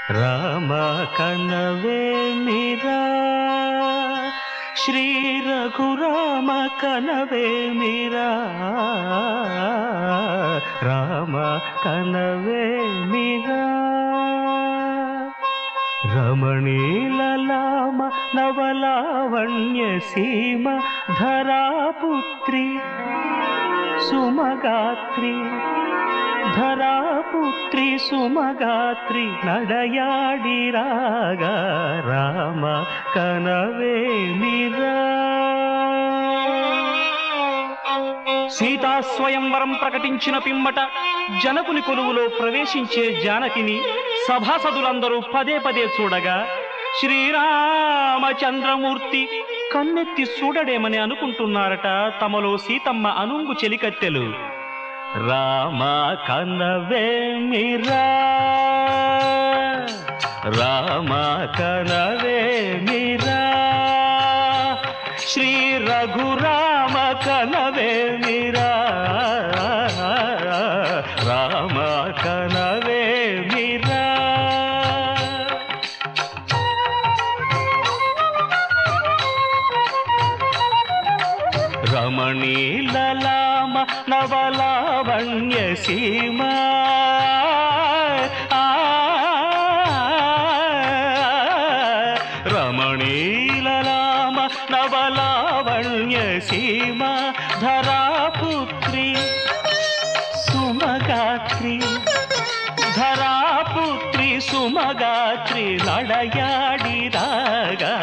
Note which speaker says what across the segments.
Speaker 1: రామ కనవేమిరా శ్రీ రఘురామ కనవేమిరా రామ కనవేమిరా రమణీలలామ నవలావణ్య సీమ ధరాపుత్రి సుమగాత్రి ధరాపుత్రి సుమగాత్రి నడయాడి రాగా రామ కనవేమిరా సీతా స్వయంవరం ప్రకటించిన పిమ్మట జనకుని కొలువులో ప్రవేశించే జానకిని సభాసదులందరూ పదే పదే చూడగా శ్రీరామచంద్రమూర్తి కన్నెత్తి చూడడేమని అనుకుంటున్నారట తమలో సీతమ్మ అనుంగు చెలికత్తెలు. రామ కనవేమిరా రామ కనవేమిరా శ్రీ రఘురామ కనవేమిరా రామ కనవేమిరా రమణీలలామ నవలావణ్య సీమ రమణీలలామ నవలావణ్య సీమ ధరాపుత్రి సుమగాత్రి ధరాపుత్రి సుమగాత్రి నడయాడి రాగా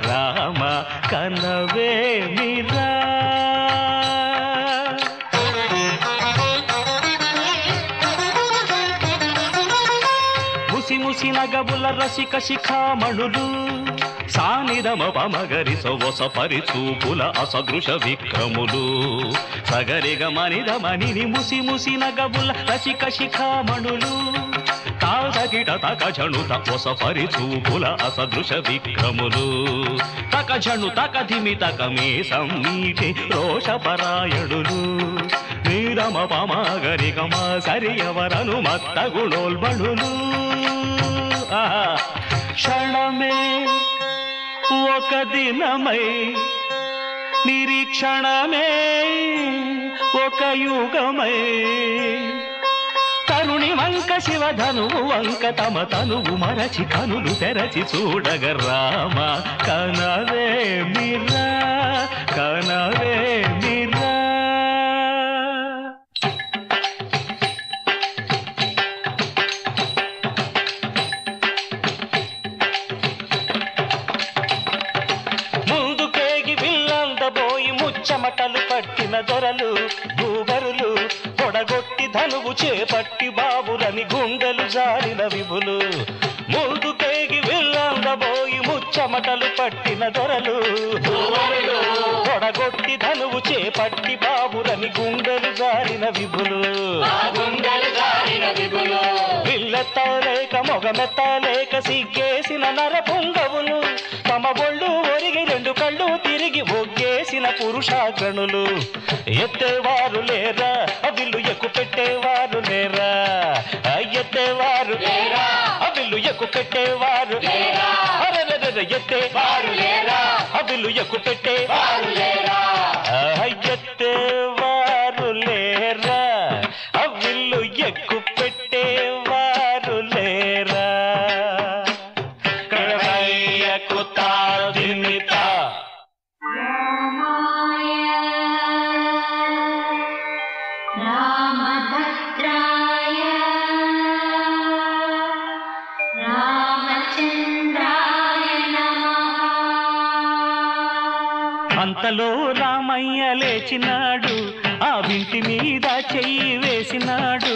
Speaker 1: రామ కనవేమిరా ముసి నగబుల రసిక శిఖామణులు సానిదమ పమగరి సొవస పరిచూపుల అసదృశ విక్రములు సగరిగ మనిదమని ముసి నగబుల రసిక శిఖామణులు తాదగిట తక జణుత ఒస పరిచూపుల అసదృశ విక్రములు తక జణు తక ధిమి తక మీసం నీటి రోషపరాయణులు నీరమ పమగరి గమ సరియవరను మత్త గుణోల్బణులు క్షణమే ఒక దినమై నిరీక్షణమే ఒక యుగమై తరుణి వంక శివధనువు వంక తమ తనువు మరచి కనులు తెరచి చూడగ రామ కనవేమిరా కనవేమిరా చెమటలు పట్టిన దొరలు భూగరులు పొడగొట్టి ధనువు చేపట్టి బాబులని గుండెలు జారిన విభులు ముందుకేగి విల్లందబోయి ముచ్చమటలు పట్టిన దొరలు పొడగొట్టి ధనువు చేపట్టి బాబులని గుండెలు జారిన విభులు విల్లెత్తలేక మొగమెత్తలేక సిగ్గేసిన నరపుంగవులు తమ ఒళ్ళు ఒరిగి రెండు కళ్ళు తిరిగి ఒగ్గేసిన పురుషాగణులు ఎత్తేవారు లేరా అవిల్లు ఎక్కు పెట్టేవారు లేరా ఎత్తేవారు అవిల్లు ఎక్కు పెట్టేవారు ఎత్తేవారు లేరా అవిల్లు ఎక్కు పెట్టేవారు లేరా ఎత్తేవారు లేరా అవిల్లు ఎక్కు పెట్టేవారు లేరా కడవయ్యకు తాదిమిత
Speaker 2: రామభద్రాయ రామచంద్రాయ నమః.
Speaker 1: అంతలో రామయ్య లేచినాడు ఆ వింటి మీద చెయ్యి వేసినాడు.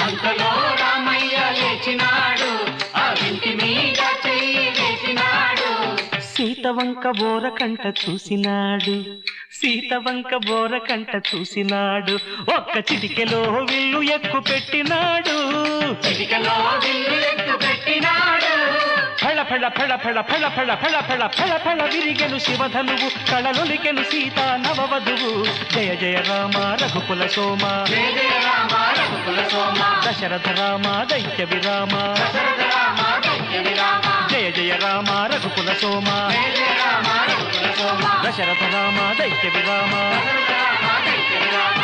Speaker 2: అంతలో రామయ్య లేచినాడు ఆ వింటి మీద చెయ్యి వేసినాడు.
Speaker 1: సీత వంక బోర కంట చూసినాడు సీత వంక బోర కంట చూసినాడు. ఒక్క చిటికెలో విల్లు ఎక్కు పెట్టినాడు
Speaker 2: చిటికలో విల్లు ఎక్కు పెట్టినాడు.
Speaker 1: ఫళ ఫళ ఫళ ఫళ ఫళ ఫళ ఫళ ఫళ ఫళ ఫళ విరిగెను శివధనువు కళలొలికెను సీతా నవవధువు. జయ జయ రామ రఘుకుల సోమ
Speaker 2: జయ జయ రామ రఘుకుల సోమ
Speaker 1: దశరథ రామ దైత్య విరామ
Speaker 2: దశరథ రామ
Speaker 1: రఘుకుల సోమ
Speaker 2: జయ జయ రామ రఘుకుల సోమ
Speaker 1: దశరథ రామ దైత్య విరామ
Speaker 2: దశరథ రామ దైత్య విరామ